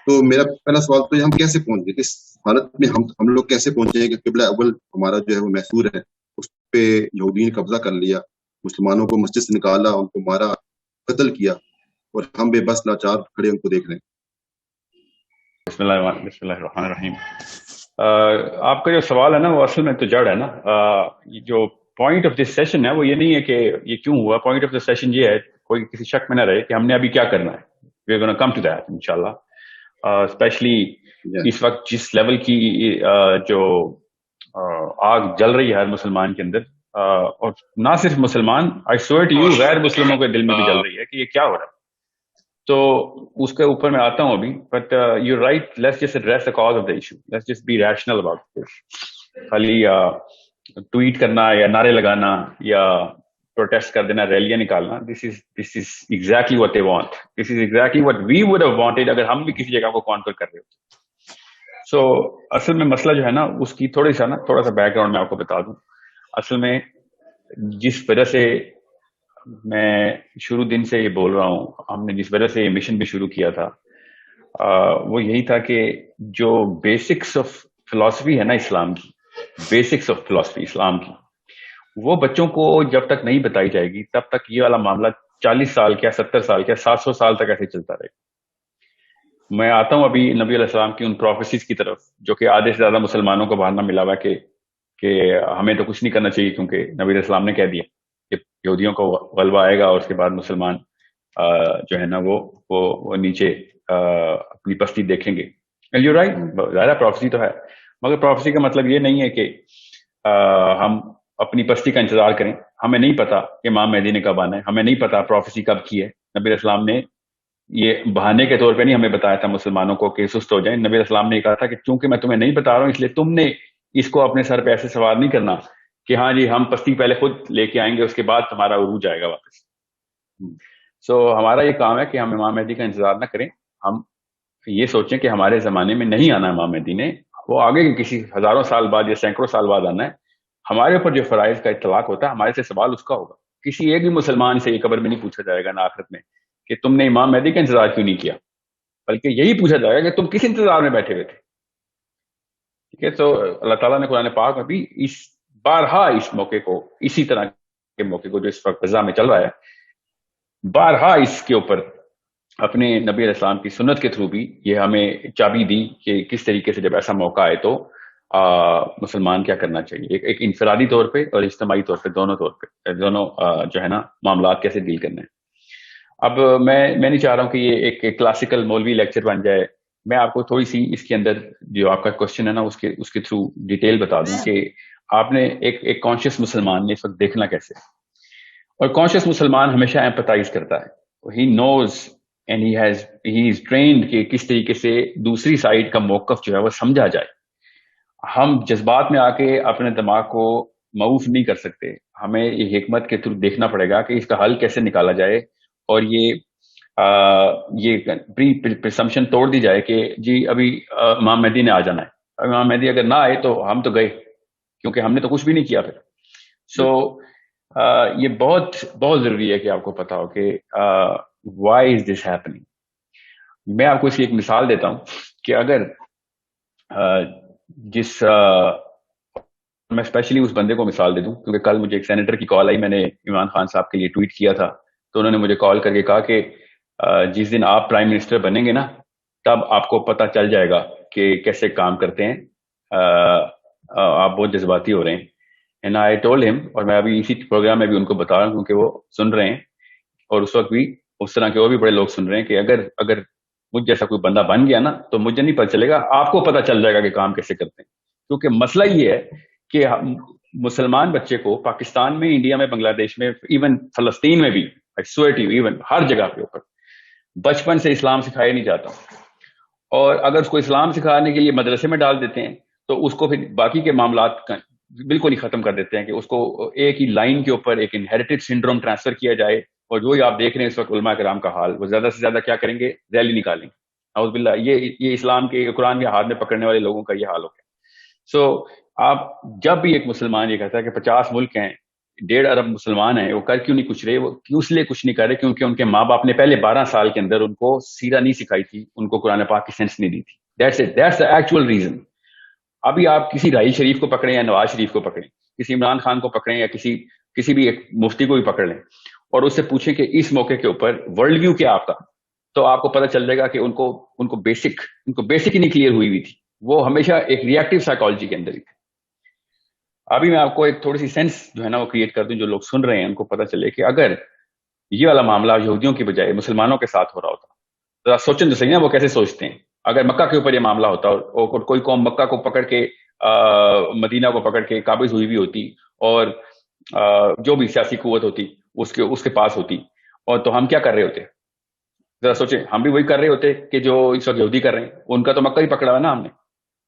تو میرا پہلا سوال تو یہ، ہم کیسے پہنچ گئے اس حالت میں؟ ہم لوگ کیسے پہنچے ہیں کہ قبلہ اول ہمارا جو ہے وہ محصور ہے، اس پہ یہودین نے قبضہ کر لیا، مسلمانوں کو مسجد سے نکالا، ان کو مارا، قتل کیا، اور ہم بے بس لاچار کھڑے ان کو دیکھ رہے ہیں؟ بسم اللہ الرحمن الرحیم. آپ کا جو سوال ہے نا وہ اصل میں تو جڑ ہے نا. جو پوائنٹ آف دس سیشن ہے وہ یہ نہیں ہے کہ یہ کیوں ہوا. پوائنٹ آف دس سیشن یہ ہے، کوئی کسی شک میں نہ رہے کہ ہم نے ابھی کیا کرنا ہے. We are gonna come to that انشاءاللہ. اسپیشلی اس وقت جس لیول کی جو آگ جل رہی ہے ہر مسلمان کے اندر، اور نہ صرف مسلمان، آئی سوئر ٹو یو غیر مسلموں کے دل میں بھی جل رہی ہے کہ یہ کیا ہو رہا ہے. تو اس کے اوپر میں آتا ہوں ابھی. But you right, let's just address the cause of the issue, let's just be rational about this. خالی ٹویٹ کرنا یا نعرے لگانا یا پروٹیسٹ کر دینا، ریلیاں نکالنا، this is exactly what they want. This is exactly what we would have wanted اگر ہم بھی کسی جگہ کو کانکر کر رہے ہوتے. سو اصل میں مسئلہ جو ہے نا اس کی تھوڑا سا بیک گراؤنڈ میں آپ کو بتا دوں. اصل میں جس وجہ سے میں شروع دن سے یہ بول رہا ہوں، ہم نے جس وجہ سے یہ مشن بھی شروع کیا تھا، وہ یہی تھا کہ جو بیسکس آف فلسفی ہے نا اسلام کی، بیسکس آف فلسفی اسلام کی، وہ بچوں کو جب تک نہیں بتائی جائے گی تب تک یہ والا معاملہ 40 سال کیا 70 سال کیا 700 سال تک ایسے چلتا رہے گا. میں آتا ہوں ابھی نبی علیہ السلام کی ان پروفیسیز کی طرف، جو کہ آدھے سے زیادہ مسلمانوں کو بہانا ملا ہوا کہ ہمیں تو کچھ نہیں کرنا چاہیے کیونکہ نبی علیہ السلام نے کہہ دیا کہ یہودیوں کو غلبہ آئے گا اور اس کے بعد مسلمان جو ہے نا وہ نیچے اپنی پستی دیکھیں گے. یو رائٹ، ظاہر پروفیسی تو ہے، مگر پروفیسی کا مطلب یہ نہیں ہے کہ ہم اپنی پستی کا انتظار کریں. ہمیں نہیں پتا کہ امام مہدی نے کب آنا ہے، ہمیں نہیں پتا پروفیسی کب کی ہے. نبی علیہ السلام نے یہ بہانے کے طور پہ نہیں ہمیں بتایا تھا مسلمانوں کو کہ سست ہو جائیں. نبی علیہ السلام نے کہا تھا کہ چونکہ میں تمہیں نہیں بتا رہا ہوں اس لیے تم نے اس کو اپنے سر پہ ایسے سوار نہیں کرنا کہ ہاں جی ہم پستی پہلے خود لے کے آئیں گے اس کے بعد تمہارا عروج آئے گا واپس. سو ہمارا یہ کام ہے کہ ہم امام مہدی کا انتظار نہ کریں. ہم یہ سوچیں کہ ہمارے زمانے میں نہیں آنا امام مہدی نے، وہ آگے کسی ہزاروں سال بعد یا سینکڑوں سال بعد آنا ہے. ہمارے اوپر جو فرائض کا اطلاق ہوتا ہے ہمارے سے سوال اس کا ہوگا. کسی ایک بھی مسلمان سے یہ قبر میں نہیں پوچھا جائے گا نہ آخرت میں کہ تم نے امام مہدی کا انتظار کیوں نہیں کیا، بلکہ یہی پوچھا جائے گا کہ تم کس انتظار میں بیٹھے ہوئے تھے. ٹھیک ہے. تو اللہ تعالیٰ نے قرآن پاک میں بھی بارہا اس موقع کو، اسی طرح کے موقع کو جو اس وقت غزہ میں چل رہا ہے، بارہا اس کے اوپر اپنے نبی علیہ السلام کی سنت کے تھرو بھی یہ ہمیں چابی دی کہ کس طریقے سے جب ایسا موقع آئے تو مسلمان کیا کرنا چاہیے، ایک انفرادی طور پہ اور اجتماعی طور پہ، دونوں طور پہ دونوں جو ہے نا معاملات کیسے ڈیل کرنے ہیں. اب میں نہیں چاہ رہا ہوں کہ یہ ایک کلاسیکل مولوی لیکچر بن جائے. میں آپ کو تھوڑی سی اس کے اندر جو آپ کا کوشچن ہے نا اس کے تھرو ڈیٹیل بتا دوں کہ آپ نے ایک کانشیس مسلمان نے اس وقت دیکھنا کیسے. اور کانشیس مسلمان ہمیشہ ایمپتائز کرتا ہے. ہی نوز اینڈ ہی از ٹرینڈ کہ کس طریقے سے دوسری سائڈ کا موقف جو ہے وہ سمجھا جائے. ہم جذبات میں آ کے اپنے دماغ کو معوف نہیں کر سکتے. ہمیں یہ حکمت کے تھرو دیکھنا پڑے گا کہ اس کا حل کیسے نکالا جائے، اور یہ پرسمپشن توڑ دی جائے کہ جی ابھی امام مہدی نے آ جانا ہے. امام مہدی اگر نہ آئے تو ہم تو گئے، کیونکہ ہم نے تو کچھ بھی نہیں کیا پھر. سو یہ بہت بہت ضروری ہے کہ آپ کو پتا ہو کہ وائی از دس ہیپننگ. میں آپ کو اس کی ایک مثال دیتا ہوں کہ اگر میں اسپیشلی اس بندے کو مثال دے دوں کیونکہ کل مجھے ایک سینیٹر کی کال آئی. میں نے عمران خان صاحب کے لیے ٹویٹ کیا تھا تو انہوں نے مجھے کال کر کے کہا کہ جس دن آپ پرائم منسٹر بنیں گے نا تب آپ کو پتہ چل جائے گا کہ کیسے کام کرتے ہیں، آپ بہت جذباتی ہو رہے ہیں. اینڈ آئی ٹولڈ ہم، اور میں ابھی اسی پروگرام میں بھی ان کو بتا رہا ہوں کیونکہ وہ سن رہے ہیں اور اس وقت بھی اس طرح کے اور بھی بڑے لوگ سن رہے ہیں کہ اگر مجھ جیسا کوئی بندہ بن گیا نا تو مجھے نہیں پتہ چلے گا، آپ کو پتہ چل جائے گا کہ کام کیسے کرتے ہیں. کیونکہ مسئلہ یہ ہے کہ مسلمان بچے کو پاکستان میں، انڈیا میں، بنگلہ دیش میں، ایون فلسطین میں بھی، ایون ہر جگہ کے اوپر بچپن سے اسلام سکھایا نہیں جاتا. اور اگر اس کو اسلام سکھانے کے لیے مدرسے میں ڈال دیتے ہیں تو اس کو پھر باقی کے معاملات بالکل ہی ختم کر دیتے ہیں کہ اس کو ایک ہی لائن کے اوپر ایک انہیریٹڈ سنڈروم ٹرانسفر کیا جائے. اور جو آپ دیکھ رہے ہیں اس وقت علماء کرام کا حال، وہ زیادہ سے زیادہ کیا کریں گے؟ ریلی نکالیں. اعوذ باللہ، یہ اسلام کے قرآن کے ہاتھ میں پکڑنے والے لوگوں کا یہ حال ہو گیا. سو آپ جب بھی ایک مسلمان یہ کہتا ہے کہ 50 ملک ہیں 1.5 ارب مسلمان ہیں, وہ کر کیوں نہیں کچھ رہے؟ وہ کیوں اس لیے کچھ نہیں کر رہے کیونکہ ان کے ماں باپ نے پہلے 12 سال کے اندر ان کو سیرہ نہیں سکھائی تھی, ان کو قرآن پاک کی سینس نہیں دی تھی. That's it, that's the actual reason. ابھی آپ کسی راہیل شریف کو پکڑیں یا نواز شریف کو پکڑیں, کسی عمران خان کو پکڑیں یا کسی بھی ایک مفتی کو بھی پکڑ لیں اور اس سے پوچھیں کہ اس موقع کے اوپر ورلڈ ویو کیا آپ کا, تو آپ کو پتہ چل جائے گا کہ ان کو بیسک ہی نہیں کلیئر ہوئی تھی. وہ ہمیشہ ایک ری ایکٹیو سائیکالوجی کے اندر ہی تھے. ابھی میں آپ کو ایک تھوڑی سی سینس جو ہے نا وہ کریٹ کر دوں, جو لوگ سن رہے ہیں ان کو پتہ چلے کہ اگر یہ والا معاملہ یہودیوں کی بجائے مسلمانوں کے ساتھ ہو رہا ہوتا, ذرا سوچیں تو صحیح نا وہ کیسے سوچتے ہیں. اگر مکہ کے اوپر یہ معاملہ ہوتا اور کوئی قوم مکہ کو پکڑ کے مدینہ کو پکڑ کے قابض ہوئی بھی ہوتی اور جو بھی سیاسی قوت ہوتی اس کے پاس ہوتی, اور تو ہم کیا کر رہے ہوتے؟ ذرا سوچیں, ہم بھی وہی کر رہے ہوتے کہ جو اس وقت یہودی کر رہے ہیں. ان کا تو مکہ ہی پکڑا ہے نا ہم نے.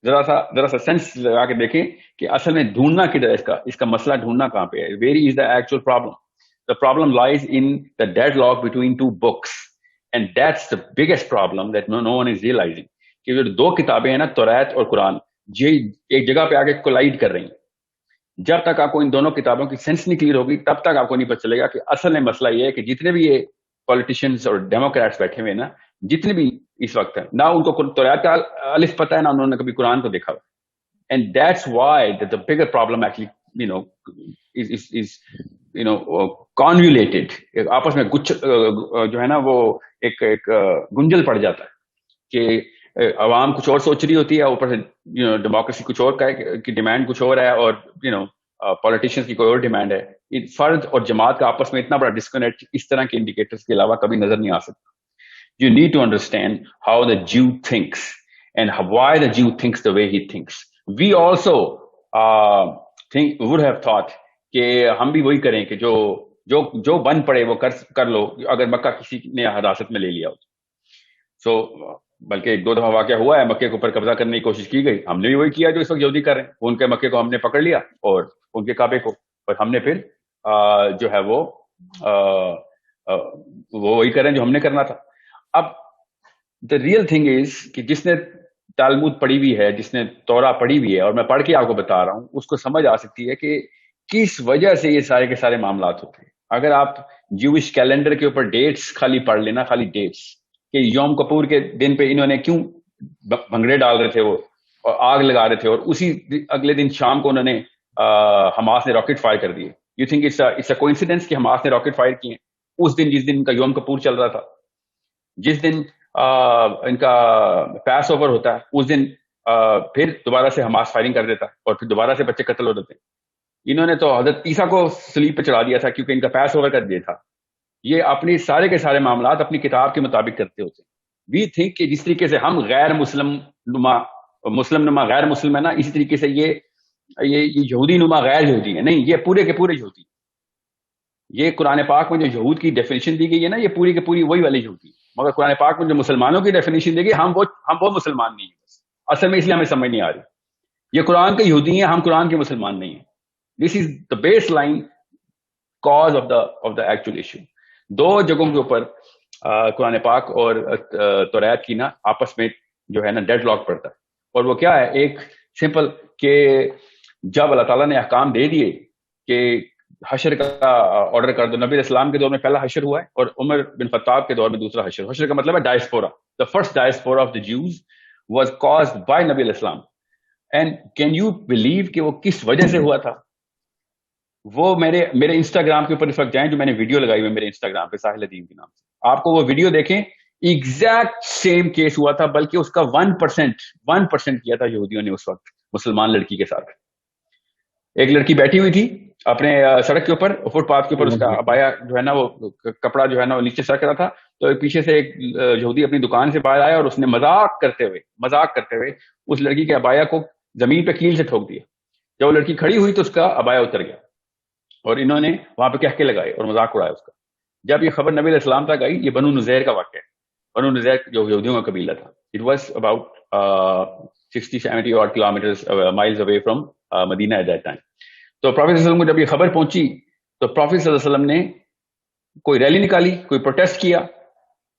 ذرا سا سینس لگا کے دیکھیں کہ اصل میں ڈھونڈنا کدھر ہے, اس کا مسئلہ ڈھونڈنا کہاں پہ ہے. Very is the actual problem. The problem lies in the deadlock between two books, and that's the biggest problem that no one is realizing. کہ جو 2 کتابیں ہیں نا, توریت اور قرآن, یہ ایک جگہ پہ آ کے کولائڈ کر رہی ہیں. جب تک آپ کو ان دونوں کتابوں کی سینس نہیں کلیئر ہوگی تب تک آپ کو نہیں پتہ چلے گا کہ اصل میں مسئلہ یہ ہے کہ جتنے بھی یہ پولیٹیشینز اور ڈیموکریٹس بیٹھے ہوئے ہیں نا, جتنے بھی اس وقت ہیں, نہ ان کو توریت کا الف پتہ ہے نہ انہوں نے کبھی قرآن کو دیکھا. And that's why the bigger problem actually is convoluted. آپس میں جو ہے نا وہ ایک گنجل پڑ جاتا ہے کہ عوام کچھ اور سوچ رہی ہوتی ہے, اوپر سے ڈیموکریسی کچھ اور کی ڈیمانڈ کچھ اور ہے, اور پولیٹیشینس کی کوئی اور ڈیمانڈ ہے. فرد اور جماعت کا آپس میں اتنا بڑا ڈسکنیکٹ اس طرح کے انڈیکیٹرز کے علاوہ کبھی نظر نہیں آ سکتا. You need to understand how the Jew thinks and why the Jew thinks the way he thinks. We also would have thought کہ ہم بھی وہی کریں کہ جو بن پڑے وہ کر لو اگر مکہ کسی نے حراست میں لے لیا ہو. بلکہ 2 دفعہ واقعہ ہوا ہے, مکے کے اوپر قبضہ کرنے کی کوشش کی گئی, ہم نے بھی وہی کیا جو اس وقت یہودی کر رہے ہیں. ان کے مکے کو ہم نے پکڑ لیا اور ان کے کعبے کو, اور ہم نے پھر جو ہے وہ وہی کریں جو ہم نے کرنا تھا. اب دا ریئل تھنگ از کہ جس نے تالمود پڑھی ہوئی ہے, جس نے تورا پڑھی ہوئی ہے, اور میں پڑھ کے آپ کو بتا رہا ہوں, اس کو سمجھ آ سکتی ہے کہ کس وجہ سے یہ سارے کے سارے معاملات ہوتے ہیں. اگر آپ جوش کیلنڈر کے اوپر ڈیٹس خالی پڑھ لینا, خالی ڈیٹس کہ یوم کپور کے دن پہ انہوں نے کیوں بھنگڑے ڈال رہے تھے وہ اور آگ لگا رہے تھے, اور اسی اگلے دن شام کو انہوں نے حماس نے راکٹ فائر کر دیے. You think it's a coincidence کہ حماس نے راکٹ فائر کیے اس دن جس دن ان کا یوم کپور چل رہا تھا, جس دن ان کا پیس اوور ہوتا ہے اس دن پھر دوبارہ سے حماس فائرنگ کر دیتا اور پھر دوبارہ سے بچے قتل ہو جاتے. انہوں نے تو حضرت عیسیٰ کو صلیب پہ چڑھا دیا تھا کیونکہ ان کا پیس اوور کر دیا تھا. یہ اپنی سارے کے سارے معاملات اپنی کتاب کے مطابق کرتے ہوتے ہیں. وی تھنک کہ جس طریقے سے ہم غیر مسلم نما غیر مسلم ہے نا, اسی طریقے سے یہ یہودی نما غیر یہودی ہے. نہیں, یہ پورے کے پورے یہودی. یہ قرآن پاک میں جو یہود کی ڈیفینیشن دی گئی ہے نا, یہ پوری کے پوری وہی والی یہودی. مگر قرآن پاک میں جو مسلمانوں کی ڈیفینیشن دی گئی, ہم وہ مسلمان نہیں ہیں اصل میں, اس لیے ہمیں سمجھ نہیں آ رہی. یہ قرآن کے یہودی ہیں, ہم قرآن کے مسلمان نہیں ہیں. This is the base line cause of the actual issue. 2 جگہوں کے اوپر قرآن پاک اور توریت کی نا آپس میں جو ہے نا ڈیڈ لاک پڑتا ہے. اور وہ کیا ہے, ایک سمپل کہ جب اللہ تعالیٰ نے احکام دے دیے کہ حشر کا آرڈر کر دو, نبی اسلام کے دور میں پہلا حشر ہوا ہے اور عمر بن خطاب کے دور میں دوسرا حشر. حشر کا مطلب ہے diaspora. The first diaspora of the Jews was caused by نبی اسلام. اینڈ کین یو بلیو کہ وہ کس وجہ سے ہوا تھا؟ وہ میرے انسٹاگرام کے اوپر اس وقت جائیں, جو میں نے ویڈیو لگائی ہوئی میرے انسٹاگرام پہ ساحل ادیم کے نام سے, آپ کو وہ ویڈیو دیکھیں. ایگزیکٹ سیم کیس ہوا تھا, بلکہ اس کا 1% کیا تھا یہودیوں نے اس وقت مسلمان لڑکی کے ساتھ. ایک لڑکی بیٹھی ہوئی تھی اپنے سڑک کے اوپر, فٹ پاتھ کے اوپر, اس کا ابایا جو ہے نا وہ کپڑا جو ہے نا وہ نیچے سرک رہا تھا, تو پیچھے سے ایک یہودی اپنی دکان سے باہر آیا اور اس نے مذاق کرتے ہوئے اس لڑکی کے ابایا کو زمین پہ کیل سے ٹھوک دیا. جب وہ لڑکی کھڑی ہوئی تو اس کا ابایا اتر گیا اور انہوں نے وہاں پہ کہکے لگائے اور مذاق اڑایا اس کا. جب یہ خبر نبی علیہ السلام تک آئی, یہ بنو نذیر کا واقعہ ہے. بنو نذیر جو یہودیوں کا قبیلہ تھا. It was about 60-70 odd kilometers miles away from Medina at that time. تو پروفیٹ صلی اللہ علیہ وسلم کو جب یہ خبر پہنچی تو پروفیٹ صلی اللہ علیہ وسلم نے کوئی ریلی نکالی, کوئی پروٹیسٹ کیا,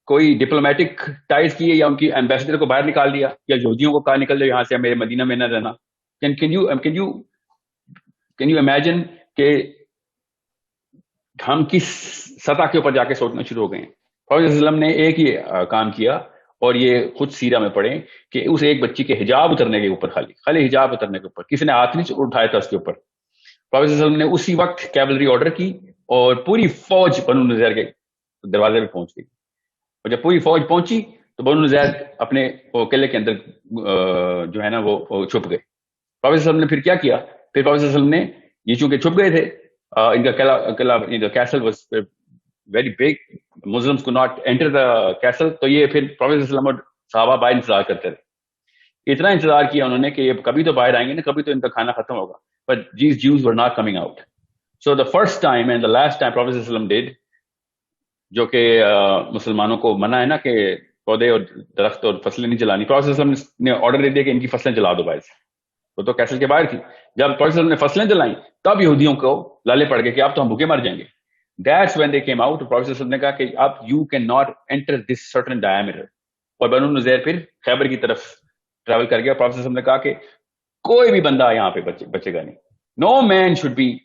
کوئی ڈپلومیٹک ٹائز کیے, یا ان کی ایمبیسڈر کو باہر نکال دیا, یا یہودیوں کو کہا نکل جاؤ یہاں سے, میرے مدینہ میں نہ رہنا. کین یو امیجن کہ ہم کس سطح کے اوپر جا کے سوچنا شروع ہو گئے ہیں. پروفیٹ صلی اللہ علیہ وسلم نے ایک ہی کام کیا, اور یہ خود سیرہ میں پڑھیں کہ اس ایک بچی کے حجاب اترنے کے اوپر, خالی حجاب اترنے کے اوپر کسی نے ہاتھ نہیں اٹھایا تھا اس کے اوپر. پروفیٹ صلی اللہ علیہ وسلم نے اسی وقت کیولری آرڈر کی اور پوری فوج بنو نذیر کے دروازے پہ پہنچ گئی. اور جب پوری فوج پہنچی تو بنو نذیر اپنے قلعے کے اندر جو ہے نا وہ چھپ گئے. پروفیٹ صلی اللہ علیہ وسلم نے پھر کیا کیا, پھر پروفیٹ صلی اللہ علیہ وسلم نے, یہ چونکہ چھپ گئے تھے, ان کا قلعہ castle was very big, Muslims could not enter the castle, تو یہ پھر پروفیٹ صلی اللہ علیہ وسلم اور صحابہ باہر انتظار کرتے رہے. اتنا انتظار کیا انہوں نے کہ یہ کبھی تو باہر آئیں گے نا, کبھی تو ان کا کھانا ختم ہوگا. But these Jews were not coming out. So the first time and the last time Prophet sallallahu alaihi wasallam did, جو کہ مسلمانوں کو منع ہے نا کہ پودے اور درخت اور فصلیں نہیں جلانی, پروفیٹ صلی اللہ علیہ وسلم نے آرڈر دے دیا کہ ان کی فصلیں جلا دو باہر سے. وہ تو کیسل کے باہر تھی. جب پروفیٹ صلی اللہ علیہ وسلم نے فصلیں جلائیں تب یہودیوں کو لالے پڑ گئے کہ اب تو ہم بھوکے مر جائیں گے. That's when they came out. Prophet صلی اللہ علیہ وسلم نے کہا کہ اب you cannot enter this certain diameter. اور بنو نذیر پھر خیبر کی طرف ٹریول کر گیا. پروفیٹ صلی اللہ علیہ وسلم نے کہا کہ کوئی بھی بندہ یہاں پہ بچے گا نہیں. No man should be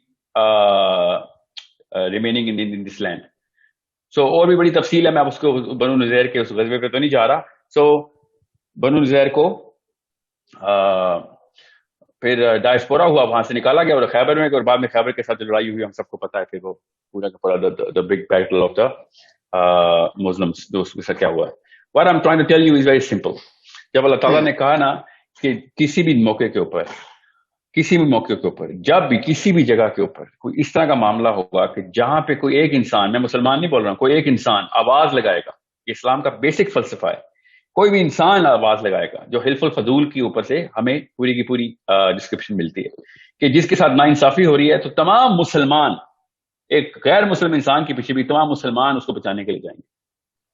remaining in this land. So اور بھی بڑی تفصیل ہے, میں اب اس کو بنو نذیر کے اس غزوے پہ تو نہیں جا رہا. So بنو نذیر کو پھر ڈائسپورا ہوا, وہاں سے نکالا گیا اور خیبر میں, اور بعد میں خیبر کے ساتھ لڑائی ہوئی, ہم سب کو پتا ہے. پھر وہ پورا کا پورا the big battle of the Muslims, اس کے ساتھ کیا ہوا ہے. What I'm trying to tell you is very simple. جب اللہ تعالیٰ نے کہا نا کہ کسی بھی موقع کے اوپر, جب بھی کسی بھی جگہ کے اوپر کوئی اس طرح کا معاملہ ہوگا کہ جہاں پہ کوئی ایک انسان, میں مسلمان نہیں بول رہا ہوں, کوئی ایک انسان آواز لگائے گا, یہ اسلام کا بیسک فلسفہ ہے, کوئی بھی انسان آواز لگائے گا, جو حلف الفضول کی اوپر سے ہمیں پوری کی پوری ڈسکرپشن ملتی ہے کہ جس کے ساتھ ناانصافی ہو رہی ہے, تو تمام مسلمان, ایک غیر مسلم انسان کے پیچھے بھی تمام مسلمان اس کو بچانے کے لیے جائیں گے.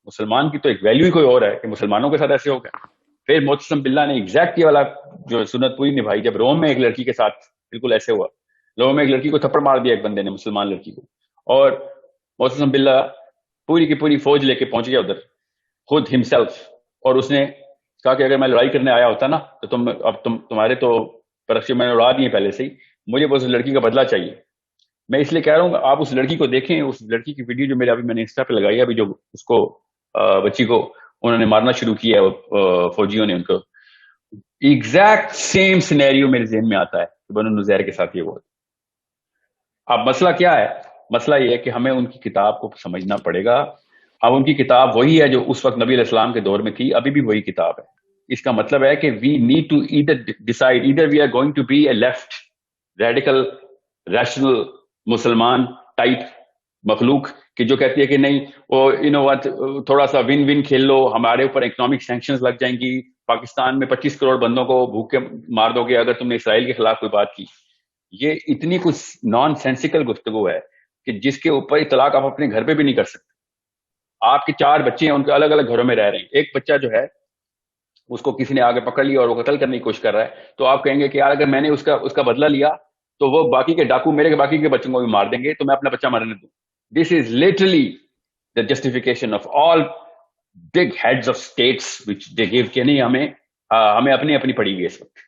مسلمان کی تو ایک ویلیو ہی کوئی اور ہے کہ مسلمانوں کے ساتھ ایسے ہو گیا. پھر معتصم باللہ نے ایگزیکٹ یہ والا جو سنت پوری نبھائی, جب روم میں ایک لڑکی کے ساتھ بالکل ایسے ہوا, روم میں ایک لڑکی کو تھپڑ مار دیا ایک بندے نے, مسلمان لڑکی کو, اور معتصم باللہ پوری کی پوری فوج لے کے پہنچ گیا ادھر خود ہمسیلف, اور اس نے کہا کہ اگر میں لڑائی کرنے آیا ہوتا نا تو تمہارے تو پرخچے میں نے اڑا دیے پہلے سے ہی, مجھے وہ اس لڑکی کا بدلہ چاہیے. میں اس لیے کہہ رہا ہوں آپ اس لڑکی کو دیکھیں, اس لڑکی کی ویڈیو جو میرے ابھی میں نے انسٹا پہ لگائی ہے, ابھی جو اس کو بچی کو انہوں نے مارنا شروع کیا ہے فوجیوں نے ان کو, ایگزیکٹ سیم سینیریو میرے ذہن میں آتا ہے کہ بنو نذیر کے ساتھ یہ ہوا. اب مسئلہ کیا ہے؟ مسئلہ یہ ہے کہ ہمیں ان کی کتاب کو سمجھنا پڑے گا. اب ان کی کتاب وہی ہے جو اس وقت نبی علیہ السلام کے دور میں تھی, ابھی بھی وہی کتاب ہے. اس کا مطلب ہے کہ we need to decide either we are going to be a left radical rational مسلمان ٹائپ مخلوق کہ جو کہتی ہے کہ نہیں وہ تھوڑا سا ون کھیل لو, ہمارے اوپر اکنامک سینکشنز لگ جائیں گی, پاکستان میں 25 کروڑ بندوں کو بھوکے مار دو گے اگر تم نے اسرائیل کے خلاف کوئی بات کی. یہ اتنی کچھ نان سینسیکل گفتگو ہے کہ جس کے اوپر اطلاق آپ اپنے گھر پہ بھی نہیں کر سکتے. آپ کے 4 بچے ہیں, ان کے الگ الگ گھروں میں رہ رہے ہیں, ایک بچہ جو ہے اس کو کسی نے آگے پکڑ لیا اور وہ قتل کرنے کی کوشش کر رہا ہے, تو آپ کہیں گے کہ یار اگر میں نے اس کا بدلہ لیا تو وہ باقی کے ڈاکو میرے باقی کے بچوں کو بھی مار دیں گے, تو میں اپنا بچہ مرنے دوں. This is literally the justification of all big heads of states which they give کہ نہیں ہمیں اپنی پڑی ہوئی اس وقت.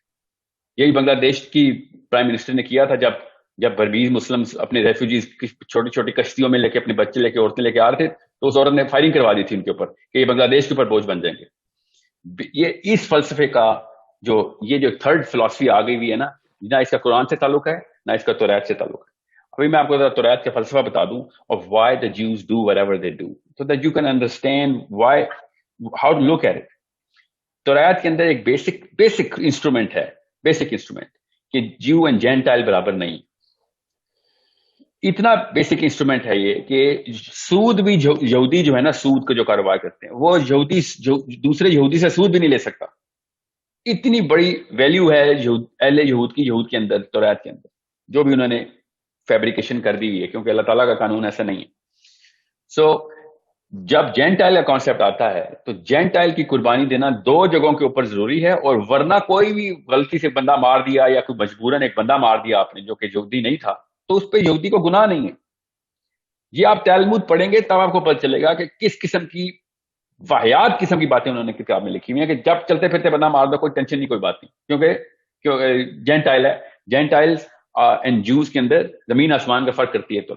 یہی بنگلہ دیش کی پرائم منسٹر نے کیا تھا جب برمیز مسلم اپنے ریفیوجیز چھوٹی چھوٹی کشتیوں میں لے کے اپنے بچے لے کے عورتیں لے کے آ رہے تھے, تو اس عورت نے فائرنگ کروا دی تھی ان کے اوپر کہ یہ بنگلہ دیش کے اوپر بوجھ بن جائیں گے. یہ اس فلسفے کا جو تھرڈ فلسفی آ گئی ہوئی ہے نا, نہ اس کا قرآن سے تعلق ہے نہ اس کا توریت سے تعلق ہے. ابھی میں آپ کو توریت کا فلسفہ بتا دوں of why the Jews do whatever they do, so that you can understand how to look at it. توریت کے اندر ایک بیسک انسٹرومنٹ ہے, کہ جیو اینڈ جینٹائل برابر نہیں. اتنا بیسک انسٹرومنٹ ہے یہ کہ سود بھی یہودی جو ہے نا, سود کا جو کاروبار کرتے ہیں, وہ یہودی دوسرے یہودی سے سود بھی نہیں لے سکتا. اتنی بڑی ویلیو ہے اہل یہود کے اندر, توریت کے اندر, جو بھی انہوں نے فیبریکیشن کر دی ہوئی ہے, کیونکہ اللہ تعالیٰ کا قانون ایسا نہیں ہے. سو جب جینٹائل کا کانسیپٹ آتا ہے تو جینٹائل کی قربانی دینا 2 جگہوں کے اوپر ضروری ہے, اور ورنہ کوئی بھی غلطی سے بندہ مار دیا یا کوئی مجبوراً ایک بندہ مار دیا آپ نے جو کہ یہودی نہیں تھا, تو اس پہ یہودی کو گناہ نہیں ہے. یہ آپ تلمود پڑھیں گے تب آپ کو پتہ چلے گا کہ کس قسم کی واحد قسم کی باتیں انہوں نے کتاب میں لکھی ہوئی ہیں کہ جب چلتے پھرتے بندہ مار دو کوئی ٹینشن نہیں, کوئی بات نہیں, کیونکہ جینٹائل ہے. جینٹائل اینڈ جوز کے اندر زمین آسمان کا فرق کرتی ہے. تو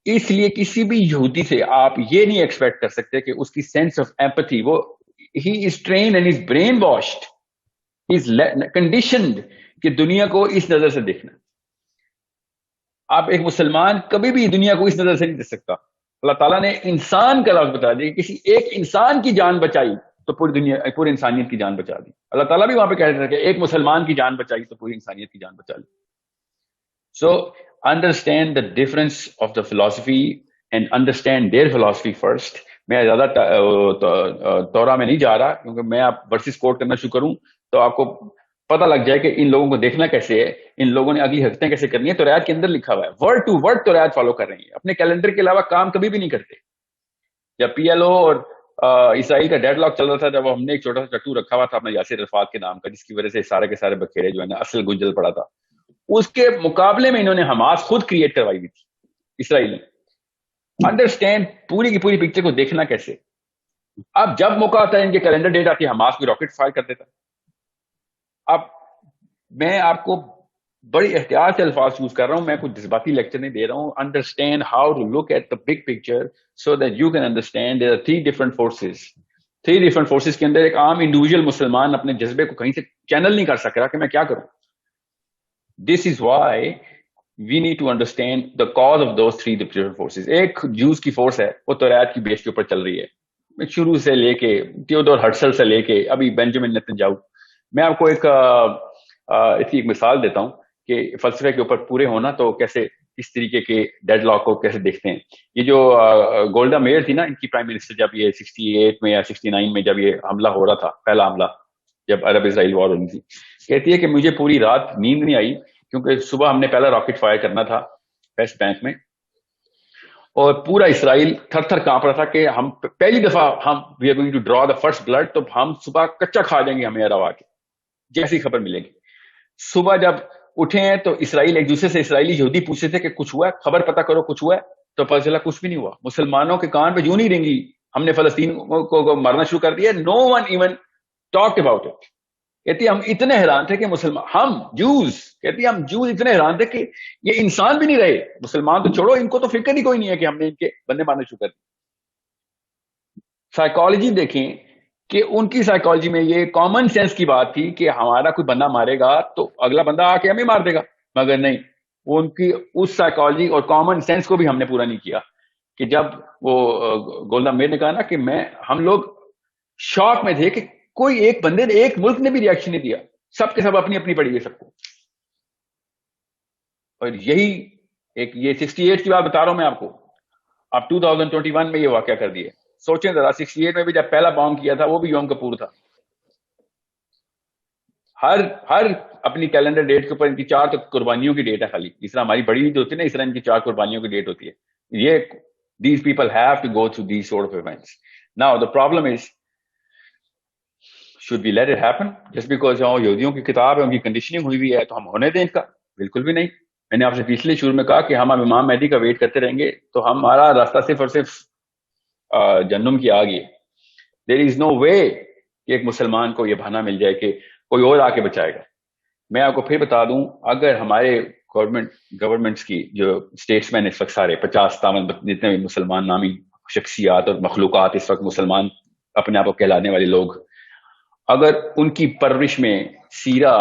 اس لیے کسی بھی یہودی سے آپ یہ نہیں ایکسپیکٹ کر سکتے کہ اس کی سینس آف ایمپتھی وہ he is trained and is brainwashed is conditioned کہ دنیا کو اس نظر سے دیکھنا. آپ ایک مسلمان کبھی بھی دنیا کو اس نظر سے نہیں دیکھ سکتا. اللہ تعالیٰ نے انسان کا لفظ بتا دیا, کسی ایک انسان کی جان بچائی تو پوری دنیا پوری انسانیت کی جان بچا دی. اللہ تعالیٰ بھی وہاں پہ کہہ رہے تھے کہ ایک مسلمان کی جان بچائی تو پوری انسانیت کی جان بچا لی. سو understand the difference of the philosophy and understand their philosophy first. میں زیادہ تورا میں نہیں جا رہا کیونکہ میں آپ ورسز کوٹ کرنا شروع کروں تو آپ کو پتہ لگ جائے کہ ان لوگوں کو دیکھنا کیسے ہے, ان لوگوں نے اگلی حرکتیں کیسے کرنی ہے. تو ریات کے اندر لکھا ہوا ہے, ورڈ ٹو ورڈ تو ریات فالو کر رہی ہیں, اپنے کیلنڈر کے علاوہ کام کبھی بھی نہیں کرتے. جب پی ایل او اور اسرائیل کا ڈیڈ لاک چل رہا تھا, جب ہم نے ایک چھوٹا سا ٹٹو رکھا ہوا تھا اپنا یاسر عرفات کے نام کا, جس کی وجہ سے سارے کے سارے بکھیرے جو ہے نا اصل گنجل پڑا تھا, اس کے مقابلے میں انہوں نے حماس خود کریٹ کروائی ہوئی تھی اسرائیل نے. انڈرسٹینڈ پوری کی پوری پکچر کو دیکھنا کیسے. اب جب موقع آتا ہے ان کے کیلنڈر ڈیٹ آتی ہے, حماس بھی راکٹ فائر کر دیتا. اب میں آپ کو بڑی احتیاط سے الفاظ یوز کر رہا ہوں, میں کوئی جذباتی لیکچر نہیں دے رہا ہوں. Understand how to look at the big picture so that you can understand there are 3 different forces. 3 different forces کے اندر ایک عام انڈیویجول مسلمان اپنے جذبے کو کہیں سے چینل نہیں کر سک رہا کہ میں کیا کروں. This is why we need to understand the cause of those 3 different forces. ایک جوز کی فورس ہے, وہ توریت کی بیس کے اوپر چل رہی ہے, شروع سے لے کے تھیودور ہرٹزل سے لے کے ابھی بینجامن نتنیاہو. میں آپ کو اس کی ایک مثال دیتا ہوں کہ فلسفے کے اوپر پورے ہونا تو کیسے اس طریقے کے ڈیڈ لاک کو کیسے دیکھتے ہیں. یہ جو گولڈا میئر تھی نا, ان کی پرائم منسٹر, جب یہ 68 میں یا 69 میں جب یہ حملہ ہو رہا تھا, پہلا حملہ جب عرب اسرائیل وار ہونی تھی, کہتی ہے کہ مجھے پوری رات نیند نہیں آئی کیونکہ صبح ہم نے پہلا راکٹ فائر کرنا تھا ویسٹ بینک میں, اور پورا اسرائیل تھر تھر کانپ رہا تھا کہ ہم پہلی دفعہ ہم we are going to draw the first blood, تو ہم صبح کچا کھا جائیں گے ہمیں روا کے جیسی خبر ملے گی. صبح جب اٹھے ہیں تو اسرائیل ایک دوسرے سے اسرائیلی یہودی پوچھتے تھے کہ کچھ ہوا ہے, خبر پتہ کرو کچھ ہوا ہے, تو پتہ چلا کچھ بھی نہیں ہوا. مسلمانوں کے کان پہ یوں نہیں رنگی, ہم نے فلسطین کو مارنا شروع کر دیا. No one even talk about it. کہتی ہم اتنے حیران تھے کہ مسلمان, ہم جوز, کہتی ہم جوز اتنے حیران تھے کہ یہ انسان بھی نہیں رہے, مسلمان تو چھوڑو, ان کو تو فکر ہی کوئی نہیں ہے کہ ہم نے ان کے بندے مارنے شروع کر دی. سائیکالوجی دیکھیں کہ ان کی سائیکالوجی میں یہ کامن سینس کی بات تھی کہ ہمارا کوئی بندہ مارے گا تو اگلا بندہ آ کے ہمیں مار دے گا, مگر نہیں, وہ ان کی اس سائیکالوجی اور کامن سینس کو بھی ہم نے پورا نہیں کیا. کہ جب وہ گولڈا میئر نے کہا نا کہ ہم لوگ شاک میں تھے کہ کوئی ایک بندے نے, ایک ملک نے بھی ریاکشن نہیں دیا, سب کے سب اپنی اپنی پڑی ہوئی سب کو. اور یہی ایک یہ 68 کی بات بتا رہا ہوں میں آپ کو, اب 2021 میں یہ واقعہ کر دیا. سوچیں ذرا, 68 میں بھی جب پہلا بام کیا تھا وہ بھی یوم کپور تھا. ہر اپنی کیلنڈر ڈیٹ کے اوپر ان کی 4 قربانیوں کی ڈیٹ ہے خالی. اس طرح ہماری بڑی عید ہوتی ہے نا, اس طرح ان کی 4 قربانیوں کی ڈیٹ ہوتی ہے. یہ these people have to go through these sort of events. Now the problem is, should we let it happen just because یہودیوں کی کتاب ہے, ان کی کنڈیشننگ ہوئی ہوئی ہے تو ہم ہونے دیں ان کا؟ بالکل بھی نہیں. میں نے آپ سے پچھلے شروع میں کہا کہ ہم اب امام مہدی کا ویٹ کرتے رہیں گے تو ہمارا راستہ صرف اور صرف جہنم کی آگ ہے. دیر از نو وے کہ ایک مسلمان کو یہ بہانہ مل جائے کہ کوئی اور آ کے بچائے گا. میں آپ کو پھر بتا دوں, اگر ہمارے گورنمنٹس کی جو اسٹیٹس مین اس وقت سارے 50-57 جتنے بھی مسلمان نامی شخصیات اور مخلوقات اس وقت مسلمان اپنے آپ کو کہلانے والے لوگ, اگر ان کی پرورش میں سیرہ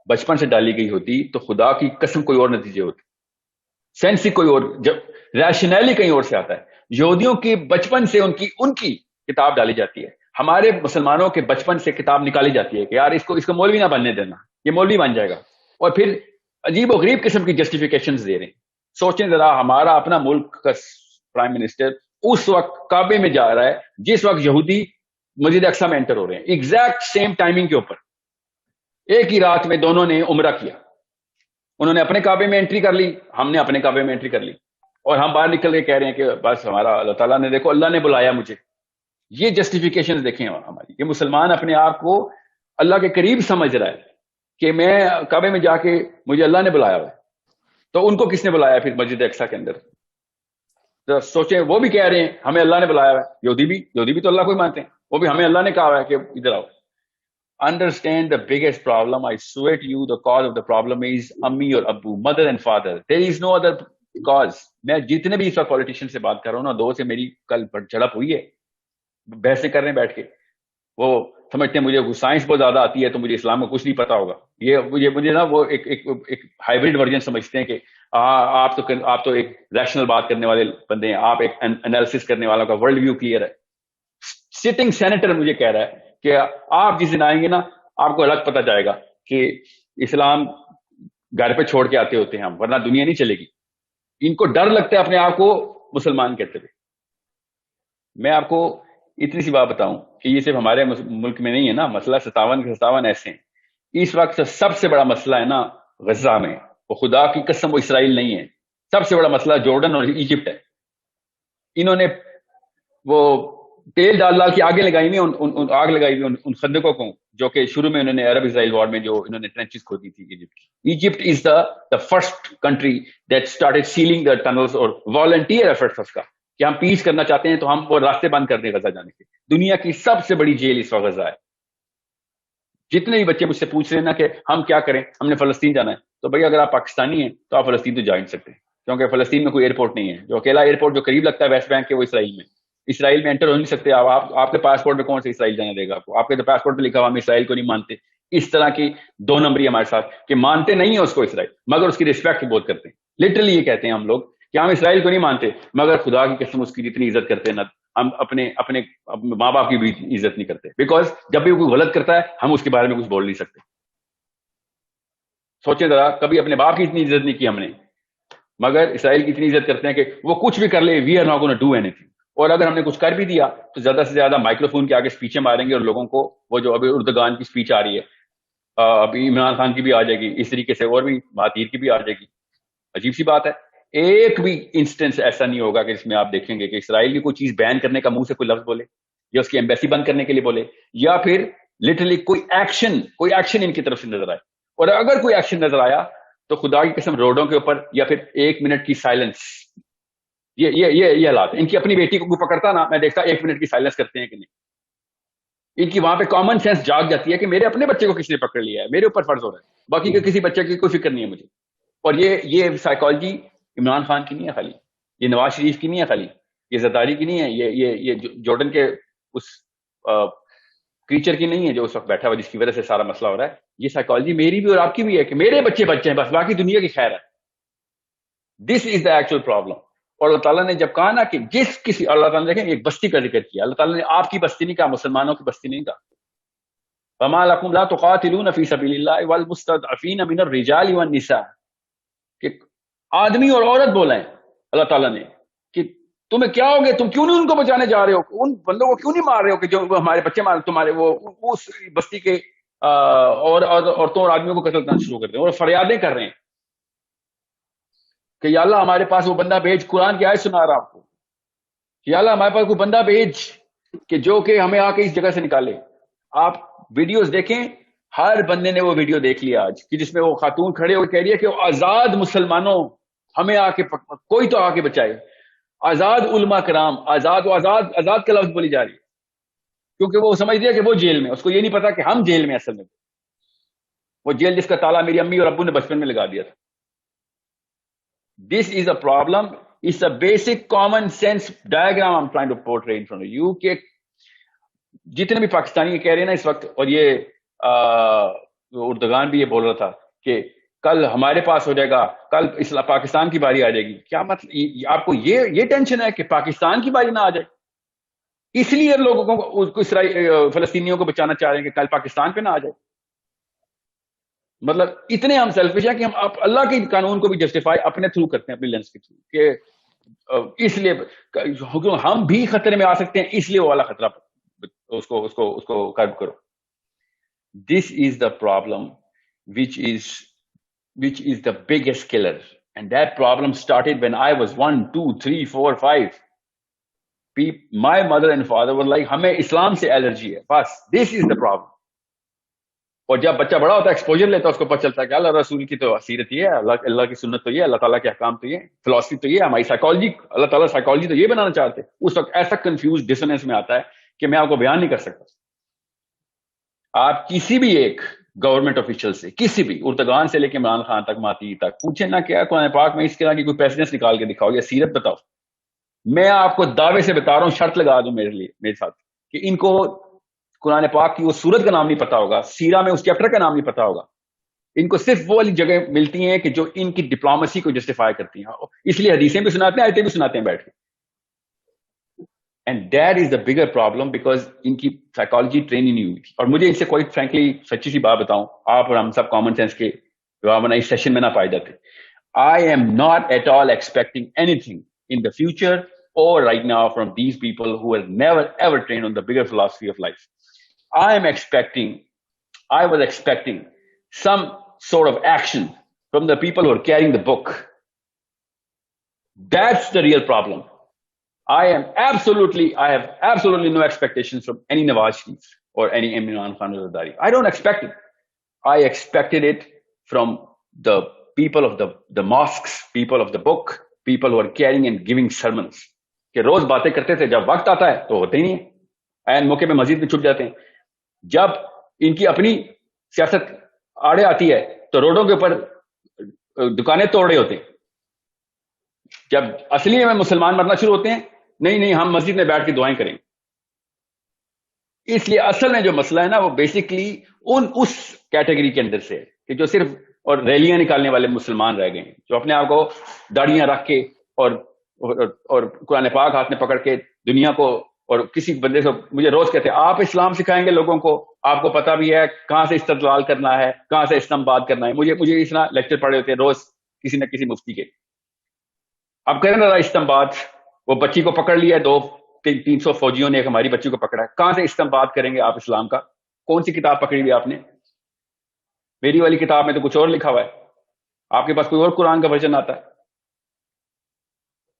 بچپن سے ڈالی گئی ہوتی تو خدا کی قسم کوئی اور نتیجے ہوتے, سینس ہی کوئی اور, جب ریشنیلی کہیں اور سے آتا ہے. یہودیوں کی بچپن سے ان کی کتاب ڈالی جاتی ہے, ہمارے مسلمانوں کے بچپن سے کتاب نکالی جاتی ہے کہ یار اس کو مولوی نہ بننے دینا, یہ مولوی بن جائے گا, اور پھر عجیب و غریب قسم کی جسٹیفیکیشنز دے رہے ہیں. سوچیں ذرا, ہمارا اپنا ملک کا پرائم منسٹر اس وقت کعبے میں جا رہا ہے جس وقت یہودی مسجد اقصی میں انٹر ہو رہے ہیں, ایگزیکٹ سیم ٹائمنگ کے اوپر. ایک ہی رات میں دونوں نے عمرہ کیا, انہوں نے اپنے کعبے میں انٹری کر لی, ہم نے اپنے کعبے میں انٹری کر لی, اور ہم باہر نکل کے کہہ رہے ہیں کہ بس ہمارا اللہ تعالیٰ نے, دیکھو اللہ نے بلایا مجھے. یہ جسٹیفیکیشن دیکھیں ہماری, یہ مسلمان اپنے آپ کو اللہ کے قریب سمجھ رہا ہے کہ میں کعبے میں جا کے مجھے اللہ نے بلایا ہوا ہے, تو ان کو کس نے بلایا پھر مسجد اقصی کے اندر؟ تو سوچیں, وہ بھی کہہ رہے ہیں ہمیں اللہ نے بلایا ہوا ہے, یہودی بھی تو اللہ کو ہی مانتے ہیں, وہ بھی ہمیں اللہ نے کہا ہوا ہے کہ ادھر آؤ. Understand the biggest problem, I swear to you, the cause of the problem is Ammi or Abu, mother and father. There is no other because میں جتنے بھی اس وقت پولیٹیشین سے بات کر رہا ہوں نا، 2 سے میری کل جھڑپ ہوئی ہے، بحثیں کر رہے ہیں بیٹھ کے. وہ سمجھتے ہیں مجھے سائنس بہت زیادہ آتی ہے تو مجھے اسلام میں کچھ نہیں پتا ہوگا. یہ مجھے نا وہ ایک ہائیبرڈ ورژن سمجھتے ہیں کہ آپ تو ایک ریشنل بات کرنے والے بندے ہیں، آپ ایک انالیسس کرنے والا کا ورلڈ ویو کلیئر ہے. سٹنگ سینیٹر مجھے کہہ رہا ہے کہ آپ جس دن آئیں گے نا آپ کو الگ پتہ جائے گا کہ اسلام گھر پہ چھوڑ کے آتے ہوتے ہیں ہم، ورنہ دنیا نہیں چلے گی. ان کو ڈر لگتا ہے اپنے آپ کو مسلمان کہتے ہوئے. میں آپ کو اتنی سی بات بتاؤں کہ یہ صرف ہمارے ملک میں نہیں ہے نا، مسئلہ 57 کے 57 ایسے ہیں. اس وقت سب سے بڑا مسئلہ ہے نا غزہ میں، وہ خدا کی قسم وہ اسرائیل نہیں ہے. سب سے بڑا مسئلہ جارڈن اور ایجپٹ ہے. انہوں نے وہ تیل ڈال کے آگ لگائی ہوئی ان خندقوں کو جو کہ شروع میں انہوں نے عرب اسرائیل وار میں جو انہوں نے ٹرنچز کھودی تھی ایجپٹ کی. Egypt is the first country that started sealing the tunnels اور والنٹیئر ایفرٹس اس کا کہ ہم پیس کرنا چاہتے ہیں تو ہم وہ راستے بند کر دیں غزہ جانے کے. دنیا کی سب سے بڑی جیل اس وقت غزہ ہے. جتنے بھی بچے مجھ سے پوچھ رہے ہیں نا کہ ہم کیا کریں، ہم نے فلسطین جانا ہے، تو بھائی اگر آپ پاکستانی ہیں تو آپ فلسطین تو جا نہیں سکتے، کیونکہ فلسطین میں کوئی ایئرپورٹ نہیں ہے. جو اکیلا ایئرپورٹ جو قریب لگتا ہے ویسٹ بینک کے وہ اسرائیل میں انٹر ہو نہیں سکتے. آپ کے پاسپورٹ میں کون سے اسرائیل جانے دے گا آپ کو؟ آپ کے تو پاسپورٹ پہ لکھا ہوا ہم اسرائیل کو نہیں مانتے. اس طرح کی 2 نمبری ہمارے ساتھ کہ مانتے نہیں ہیں اس کو اسرائیل، مگر اس کی رسپیکٹ بہت کرتے ہیں. لٹرلی یہ کہتے ہیں ہم لوگ کہ ہم اسرائیل کو نہیں مانتے مگر خدا کی قسم اس کی جتنی عزت کرتے ہیں نا ہم اپنے ماں باپ کی بھی عزت نہیں کرتے. بیکاز جب بھی کوئی غلط کرتا ہے ہم اس کے بارے میں کچھ بول نہیں سکتے. سوچیں ذرا، کبھی اپنے باپ کی اتنی عزت نہیں کی ہم نے، مگر اسرائیل کی اتنی عزت کرتے ہیں کہ وہ کچھ بھی کر لے، we are not gonna do anything. اور اگر ہم نے کچھ کر بھی دیا تو زیادہ سے زیادہ مائکرو فون کے آگے اسپیچیں ماریں گے اور لوگوں کو وہ جو ابھی اردگان کی اسپیچ آ رہی ہے، ابھی عمران خان کی بھی آ جائے گی، اس طریقے سے اور بھی مہاتیر کی بھی آ جائے گی. عجیب سی بات ہے، ایک بھی انسٹنس ایسا نہیں ہوگا کہ جس میں آپ دیکھیں گے کہ اسرائیل کی کوئی چیز بین کرنے کا منہ سے کوئی لفظ بولے یا اس کی ایمبیسی بند کرنے کے لیے بولے یا پھر لٹرلی کوئی ایکشن ان کی طرف سے نظر آئے. اور اگر کوئی ایکشن نظر آیا تو خدا کی قسم روڈوں کے اوپر یا پھر 1 منٹ کی سائلنس. یہ حالات ان کی. اپنی بیٹی کو پکڑتا نا میں دیکھتا 1 منٹ کی سائلنس کرتے ہیں کہ نہیں. ان کی وہاں پہ کامن سینس جاگ جاتی ہے کہ میرے اپنے بچے کو کس نے پکڑ لیا ہے، میرے اوپر فرض ہو رہا ہے، باقی کے کسی بچے کی کوئی فکر نہیں ہے مجھے. اور یہ سائیکالوجی عمران خان کی نہیں ہے خالی، یہ نواز شریف کی نہیں ہے خالی، یہ زرداری کی نہیں ہے، یہ جارڈن کے اس کریچر کی نہیں ہے جو اس وقت بیٹھا ہوا جس کی وجہ سے سارا مسئلہ ہو رہا ہے. یہ سائیکالوجی میری بھی اور آپ کی بھی ہے کہ میرے بچے ہیں بس، باقی دنیا کی خیر ہے. This is the actual problem. اور اللہ تعالیٰ نے جب کہا نا کہ اللہ تعالیٰ نے دیکھیں ایک بستی کا ذکر کیا، اللہ تعالیٰ نے آپ کی بستی نہیں کہا، مسلمانوں کی بستی نہیں کہا. فما لکم لا تقاتلون فی سبیل اللہ والمستضعفین من الرجال والنساء، کہ آدمی اور عورت بولا ہے اللہ تعالیٰ نے کہ تمہیں کیا ہو گیا، تم کیوں نہیں ان کو بچانے جا رہے ہو، ان بندوں کو کیوں نہیں مار رہے ہو کہ جو ہمارے بچے مار تمہارے وہ اس بستی کے اور عورتوں اور آدمیوں کو قتل کرنا شروع کر دیں اور فریادیں کر رہے ہیں کہ یا اللہ ہمارے پاس وہ بندہ بھیج. قرآن کی آیت سنا رہا آپ کو کہ یا اللہ ہمارے پاس کوئی بندہ بھیج کہ جو کہ ہمیں آ کے اس جگہ سے نکالے. آپ ویڈیوز دیکھیں، ہر بندے نے وہ ویڈیو دیکھ لیا آج کہ جس میں وہ خاتون کھڑے ہو کہہ رہی ہے کہ آزاد مسلمانوں ہمیں آ کے کوئی تو آ کے بچائے. آزاد علماء کرام، آزاد کا لفظ بولی جا رہی ہے کیونکہ وہ سمجھ دیا کہ وہ جیل میں، اس کو یہ نہیں پتا کہ ہم جیل میں اصل میں، وہ جیل جس کا تالا میری امی اور ابو نے بچپن میں لگا دیا تھا. This is a problem. It's a basic common sense diagram I'm trying to portray in front of you کہ جتنے بھی پاکستانی کہہ رہے ہیں نا اس وقت، اور یہ اردگان بھی یہ بول رہا تھا کہ کل ہمارے پاس ہو جائے گا، کل پاکستان کی باری آ جائے گی. کیا مطلب آپ کو یہ ٹینشن ہے کہ پاکستان کی باری نہ آ جائے، اس لیے لوگوں کو فلسطینیوں کو بچانا چاہ رہے ہیں کہ کل پاکستان پہ نہ آ جائے. مطلب اتنے ہم سیلفش ہیں کہ ہم اللہ کے قانون کو بھی جسٹیفائی اپنے تھرو کرتے ہیں، اپنی لینس کے تھرو، کہ اس لیے ہم بھی خطرے میں آ سکتے ہیں، اس لیے وہ والا خطرہ اس کو قائم کرو. This is the problem which is the biggest killer, and that problem started when I was 1 2 3 4 5. My mother and father were like ہمیں اسلام سے الرجی ہے بس. This is the problem. اور جب بچہ بڑا ہوتا ہے ایکسپوجر لیتا ہے اس کو پتہ چلتا ہے کہ اللہ رسول کی تو سیرت یہ ہے، اللہ کی سنت تو یہ ہے، اللہ تعالیٰ کے احکام تو یہ، فلسفی تو یہ، ہماری سائیکالوجی، اللہ تعالیٰ سائیکالوجی تو یہ بنانا چاہتے. اس وقت ایسا کنفیوز ڈسوننس میں آتا ہے کہ میں آپ کو بیان نہیں کر سکتا. آپ کسی بھی ایک گورنمنٹ آفیشل سے, کسی بھی اردگان سے لے کے عمران خان تک, ماتی تک, پوچھے نہ کیا قرآن پاک میں اس طرح کی کوئی پیسنس نکال کے دکھاؤ یا سیرت بتاؤ. میں آپ کو دعوے سے بتا رہا ہوں, شرط لگا دوں میرے ساتھ, کہ ان کو قرآن پاک کی وہ سورت کا نام نہیں پتا ہوگا, سیرہ میں اس چیپٹر کا نام نہیں پتا ہوگا. ان کو صرف وہ والی جگہ ملتی ہیں کہ جو ان کی ڈپلومیسی کو جسٹیفائی کرتی ہیں, اس لیے حدیثیں بھی سناتے ہیں, آیتیں بھی سناتے ہیں بیٹھ کے. And that is the bigger problem, because ان کی سائیکالوجی ٹریننگ نہیں ہوئی تھی. اور مجھے اس سے کوئی فرینکلی سچی سی بات بتاؤں, آپ اور ہم سب کامن سینس کے اس سیشن میں نہ پائے جاتے. I am not at all expecting anything in the future or right now from these people who were never ever trained on the bigger philosophy of life. I was expecting some sort of action from the people who are carrying the book. That's the real problem. I have absolutely no expectations from any Nawaz Sharif or any Imran Khan Zardari. I don't expect it. I expected it from the people of the mosques, people of the book, people who are carrying and giving sermons. کہ روز باتیں کرتے تھے, جب وقت آتا ہے تو ہوتے ہی نہیں ہے, این موقع پہ مسجد میں چھپ جاتے ہیں. جب ان کی اپنی سیاست آڑے آتی ہے تو روڈوں کے اوپر دکانیں توڑ رہے ہوتے ہیں. جب اصلی میں مسلمان مرنا شروع ہوتے ہیں, نہیں ہم مسجد میں بیٹھ کے دعائیں کریں. اس لیے اصل میں جو مسئلہ ہے نا, وہ بیسکلی اس کیٹیگری کے اندر سے ہے کہ جو صرف اور ریلیاں نکالنے والے مسلمان رہ گئے ہیں, جو اپنے آپ کو داڑیاں رکھ کے اور قرآن پاک ہاتھ میں پکڑ کے دنیا کو, اور کسی بندے سے مجھے روز کہتے ہیں آپ اسلام سکھائیں گے لوگوں کو, آپ کو پتہ بھی ہے کہاں سے استدلال کرنا ہے, کہاں سے استنباط کرنا ہے. مجھے اس طرح لیکچر پڑھے ہوتے ہیں روز کسی نہ کسی مفتی کے. اب کریں ذرا استنباط, وہ بچی کو پکڑ لیا, 200-300 فوجیوں نے ایک ہماری بچی کو پکڑا ہے, کہاں سے استنباط کریں گے آپ اسلام کا؟ کون سی کتاب پکڑی ہوئی آپ نے؟ میری والی کتاب میں تو کچھ اور لکھا ہوا ہے, آپ کے پاس کوئی اور قرآن کا ورژن آتا ہے.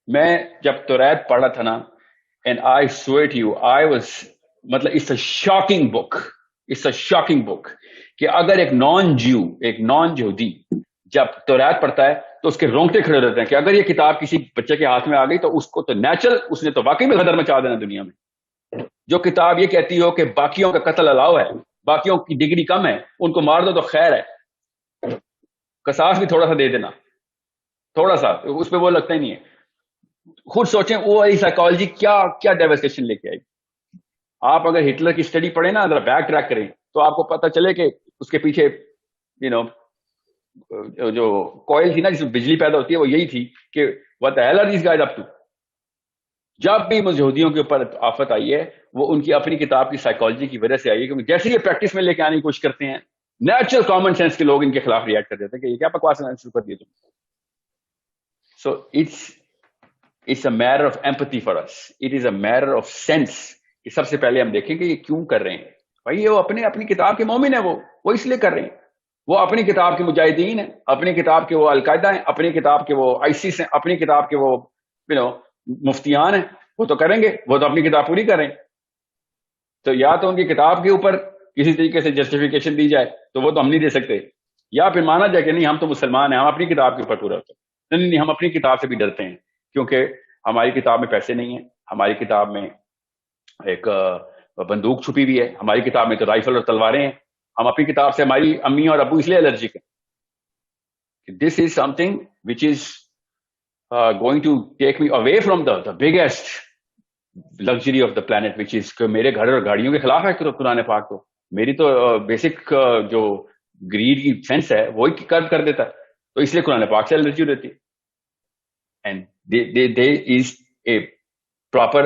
میں جب توریت پڑھا تھا نا, and I swear to you, مطلب اٹس اے شاکنگ بک کہ اگر ایک نان یہودی جب توریت پڑھتا ہے تو اس کے رونگٹے کھڑے رہتے ہیں کہ اگر یہ کتاب کسی بچے کے ہاتھ میں آ گئی تو اس کو تو نیچرل, اس نے تو واقعی میں غدر مچا دینا دنیا میں. جو کتاب یہ کہتی ہو کہ باقیوں کا قتل الاؤ ہے, باقیوں کی ڈگری کم ہے, ان کو مار دو تو خیر ہے, قصاص بھی تھوڑا سا دے دینا, تھوڑا سا, اس پہ وہ لگتا ہی نہیں ہے. خود سوچیں وہ والی سائیکالوجی کیا ڈیواسٹیشن لے کے آئی. آپ اگر ہٹلر کی اسٹڈی پڑھیں نا, اگر بیک ٹریک کریں تو آپ کو پتہ چلے کہ اس کے پیچھے جو کوئل تھی نا جس میں بجلی پیدا ہوتی ہے, وہ یہی تھی کہ what the hell are these guys up to. جب بھی یہودیوں کے اوپر آفت آئی ہے وہ ان کی اپنی کتاب کی سائیکالوجی کی وجہ سے آئی ہے, کیونکہ جیسے یہ پریکٹس میں لے کے آنے کی کوشش کرتے ہیں, نیچرل کامن سینس کے لوگ ان کے خلاف ریئیکٹ کر دیتے ہیں کہ یہ کیا بکواس شروع کر دیے تم. So it's a matter of empathy for us, it is a matter of sense کہ سب سے پہلے ہم دیکھیں کہ یہ کیوں کر رہے ہیں. بھائی وہ اپنی کتاب کے مومن ہیں, وہ اس لیے کر رہے ہیں, وہ اپنی کتاب کے مجاہدین ہیں, اپنی کتاب کے وہ القاعدہ ہیں, اپنی کتاب کے وہ آئیسس ہیں, اپنی کتاب کے وہ مفتیان ہیں, وہ تو کریں گے, وہ تو اپنی کتاب پوری کریں. تو یا تو ان کی کتاب کے اوپر کسی طریقے سے جسٹیفیکیشن دی جائے تو وہ تو ہم نہیں دے سکتے, یا پھر مانا جائے کہ نہیں ہم تو مسلمان ہیں, ہم اپنی کتاب کے اوپر پورا ہوتے ہیں. نہیں, ہم اپنی کتاب سے بھی ڈرتے ہیں کیونکہ ہماری کتاب میں پیسے نہیں ہیں, ہماری کتاب میں ایک بندوق چھپی ہوئی ہے, ہماری کتاب میں تو رائفل اور تلواریں ہیں, ہم اپنی کتاب سے ہماری امی اور ابو اس لیے الرجک ہیں. This is something which is going to take me away from the biggest luxury of the planet, which is کہ میرے گھر اور گاڑیوں کے خلاف ہے قرآن پاک. تو میری تو بیسک جو گریڈ کی سینس ہے وہی کر دیتا ہے, تو اس لیے قرآن پاک سے الرجی رہتی ہے. And there is a proper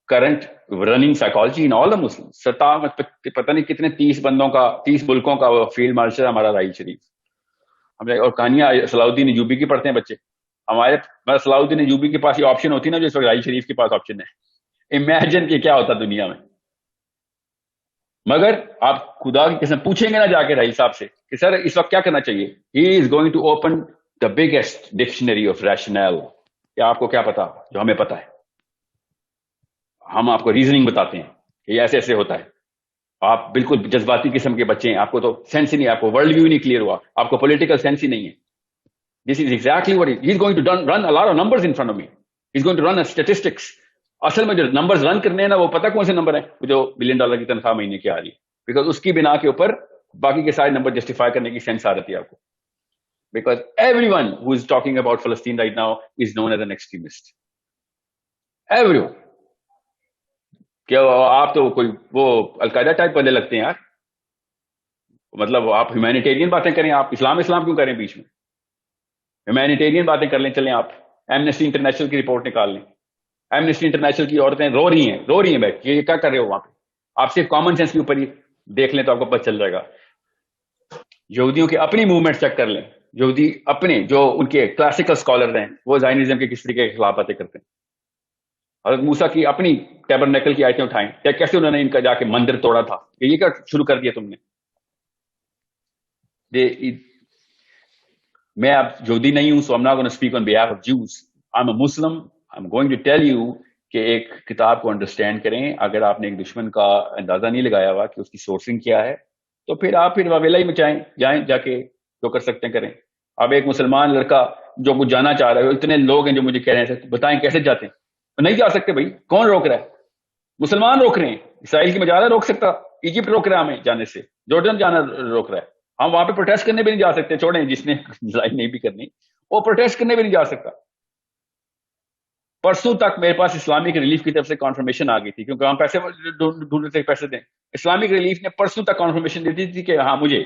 current running psychology in all the Muslims. پتہ نہیں کتنے 30 ملکوں کا فیلڈ مارشل ہمارا راہیل شریف. ہم اور کہانیاں صلاح الدین ایوبی کی پڑھتے ہیں بچے ہمارے. صلاح الدین ایوبی کے پاس یہ آپشن ہوتی نا جو اس وقت راہیل شریف کے پاس آپشن ہے. امیجن کہ کیا ہوتا دنیا میں. مگر آپ خدا کی قسم پوچھیں گے نا جا کے راہیل صاحب سے کہ سر اس وقت کیا کرنا چاہیے, he is going to open the biggest dictionary of rational. کیا آپ کو کیا پتا جو ہمیں پتا ہے؟ ہم آپ کو ریزننگ بتاتے ہیں کہ یہ ایسے ایسے ہوتا ہے. آپ بالکل جذباتی قسم کے بچے ہیں, آپ کو تو سینس ہی نہیں, آپ کو ورلڈ ویو نہیں کلیئر ہوا, آپ کو پولیٹیکل سینس ہی نہیں ہے. This is exactly what he is going to run a lot of numbers in front of me. He is going to run statistics. اصل میں جو نمبرز رن کرنے ہیں نا وہ پتہ کون سے نمبر ہیں جو $1 بلین کی تنخواہ مہینے کی آ رہی ہے, بیکاز اس کی بنا کے اوپر باقی کے سارے نمبر جسٹیفائی کرنے کی سینس آ رہی ہے آپ کو, because every one who is talking about فلسطین right now is known as an extremist. Every one. کیا آپ تو کوئی وہ القاعدہ ٹائپ بندے لگتے ہیں یار. مطلب آپ ہیومینیٹیرین باتیں کریں, آپ اسلام کیوں کریں بیچ میں؟ ہیومینیٹیرین باتیں کر لیں, چلیں آپ ایمنسٹی انٹرنیشنل کی رپورٹ نکال لیں. ایمنسٹی انٹرنیشنل کی عورتیں رو رہی ہیں بیٹھ, یہ کیا کر رہے ہو وہاں پہ؟ آپ صرف کامن سینس کے اوپر ہی دیکھ لیں تو آپ کو پتہ چل جائے گا. یہودیوں کی اپنی موومنٹ چیک کر لیں, یہودی اپنے جو ان کے کلاسیکل اسکالر ہیں وہ زائنزم کے کس طریقے کے خلاف باتیں کرتے ہیں. حضرت موسیٰ کی اپنی ٹیبرنیکل کی آیتیں اٹھائیں, کیسے انہوں نے ان کا جا کے مندر توڑا تھا, کہ یہ کیا شروع کر دیا تم نے. میں اب یہودی نہیں ہوں, so I'm not going to speak on behalf of Jews. I'm a Muslim. I'm going to tell you کہ ایک کتاب کو انڈرسٹینڈ کریں. اگر آپ نے ایک دشمن کا اندازہ نہیں لگایا ہوا کہ اس کی سورسنگ کیا ہے, تو پھر آپ واویلا ہی مچائیں, جائیں جا کے جو کر سکتے ہیں کریں. اب ایک مسلمان لڑکا جو کچھ جانا چاہ رہا ہے, اتنے لوگ ہیں جو مجھے کہہ رہے ہیں بتائیں کیسے جاتے ہیں. نہیں جا سکتے بھائی, کون روک رہا ہے؟ مسلمان روک رہے ہیں. اسرائیل کی مجالہ روک سکتا, ایجپٹ روک رہا ہے ہمیں جانے سے, جارڈن جانا روک رہا ہے. ہم وہاں پہ پروٹیسٹ کرنے بھی نہیں جا سکتے, چھوڑیں جس نے لڑائی نہیں بھی کرنی وہ پروٹیسٹ کرنے بھی نہیں جا سکتا. پرسوں تک میرے پاس اسلامک ریلیف کی طرف سے کنفرمیشن آ گئی تھی, کیونکہ ہم پیسے ڈھونڈ رہے تھے, پیسے دیں. اسلامک ریلیف نے پرسوں تک کنفرمیشن دیتی تھی کہ ہاں مجھے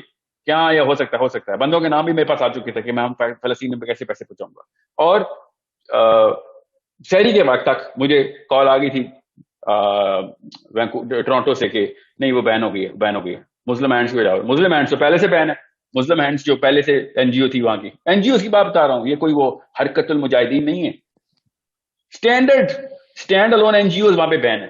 کیا یہ ہو سکتا ہے. بندوں کے نام بھی میرے پاس آ چکے تھے کہ میں فلسطین میں کیسے پیسے پہنچاؤں گا. اور شہری کے وقت تک مجھے کال آ گئی تھی ٹورانٹو سے کہ نہیں وہ بین ہو گئی ہے. مسلم ہینڈس کو جاؤ. مسلم ہینڈس تو پہلے سے بین ہے. مسلم ہینڈس جو پہلے سے این جی او تھی وہاں کی, این جی او کی بات بتا رہا ہوں, یہ کوئی وہ حرکت المجاہدین نہیں ہے. Stand alone N G Os وہاں پہ بین ہے.